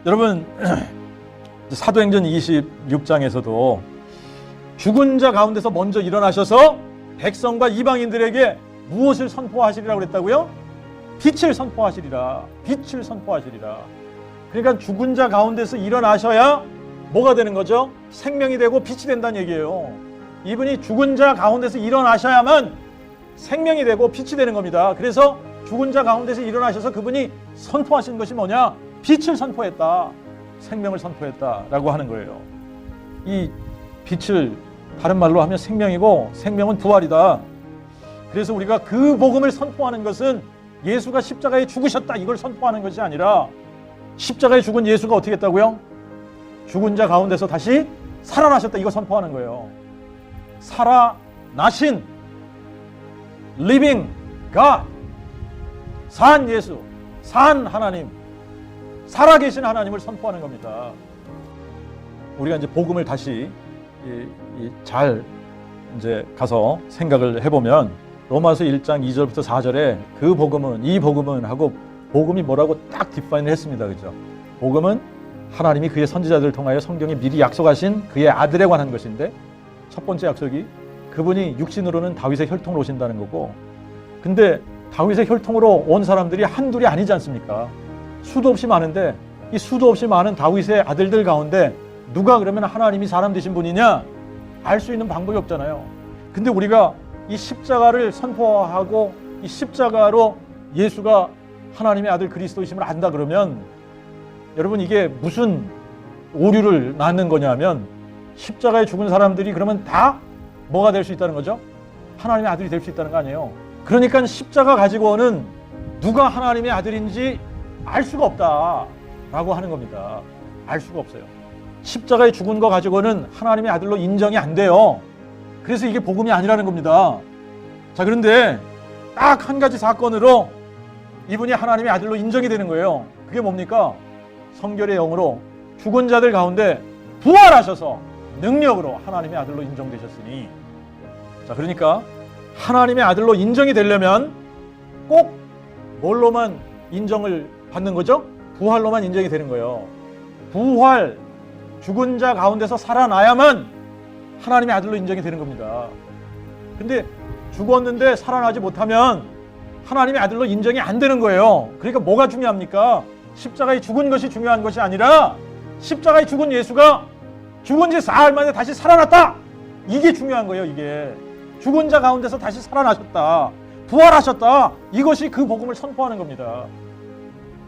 여러분 사도행전 26장에서도 죽은 자 가운데서 먼저 일어나셔서 백성과 이방인들에게 무엇을 선포하시리라고 그랬다고요? 빛을 선포하시리라. 빛을 선포하시리라. 그러니까 죽은 자 가운데서 일어나셔야 뭐가 되는 거죠? 생명이 되고 빛이 된다는 얘기예요. 이분이 죽은 자 가운데서 일어나셔야만 생명이 되고 빛이 되는 겁니다. 그래서 죽은 자 가운데서 일어나셔서 그분이 선포하신 것이 뭐냐? 빛을 선포했다. 생명을 선포했다라고 하는 거예요. 이 빛을 다른 말로 하면 생명이고 생명은 부활이다. 그래서 우리가 그 복음을 선포하는 것은 예수가 십자가에 죽으셨다 이걸 선포하는 것이 아니라 십자가에 죽은 예수가 어떻게 했다고요? 죽은 자 가운데서 다시 살아나셨다 이거 선포하는 거예요. 살아나신 Living God, 산 예수, 산 하나님, 살아계신 하나님을 선포하는 겁니다. 우리가 이제 복음을 다시 잘 이제 가서 생각을 해보면 로마서 1장 2절부터 4절에 그 복음은 이 복음은 하고 복음이 뭐라고 딱 디파인을 했습니다. 그죠? 복음은 하나님이 그의 선지자들을 통하여 성경에 미리 약속하신 그의 아들에 관한 것인데 첫 번째 약속이 그분이 육신으로는 다윗의 혈통으로 오신다는 거고 근데 다윗의 혈통으로 온 사람들이 한둘이 아니지 않습니까? 수도 없이 많은데 이 수도 없이 많은 다윗의 아들들 가운데 누가 그러면 하나님이 사람 되신 분이냐? 알 수 있는 방법이 없잖아요. 근데 우리가 이 십자가를 선포하고 이 십자가로 예수가 하나님의 아들 그리스도이심을 안다 그러면 여러분 이게 무슨 오류를 낳는 거냐면 십자가에 죽은 사람들이 그러면 다 뭐가 될 수 있다는 거죠? 하나님의 아들이 될 수 있다는 거 아니에요. 그러니까 십자가 가지고는 누가 하나님의 아들인지 알 수가 없다라고 하는 겁니다. 알 수가 없어요. 십자가에 죽은 거 가지고는 하나님의 아들로 인정이 안 돼요. 그래서 이게 복음이 아니라는 겁니다. 자, 그런데 딱 한 가지 사건으로 이분이 하나님의 아들로 인정이 되는 거예요. 그게 뭡니까? 성결의 영으로 죽은 자들 가운데 부활하셔서 능력으로 하나님의 아들로 인정되셨으니 자, 그러니까 하나님의 아들로 인정이 되려면 꼭 뭘로만 인정을 받는 거죠? 부활로만 인정이 되는 거예요. 부활, 죽은 자 가운데서 살아나야만 하나님의 아들로 인정이 되는 겁니다. 근데 죽었는데 살아나지 못하면 하나님의 아들로 인정이 안 되는 거예요. 그러니까 뭐가 중요합니까? 십자가에 죽은 것이 중요한 것이 아니라 십자가에 죽은 예수가 죽은 지 사흘 만에 다시 살아났다. 이게 중요한 거예요. 이게 죽은 자 가운데서 다시 살아나셨다. 부활하셨다. 이것이 그 복음을 선포하는 겁니다.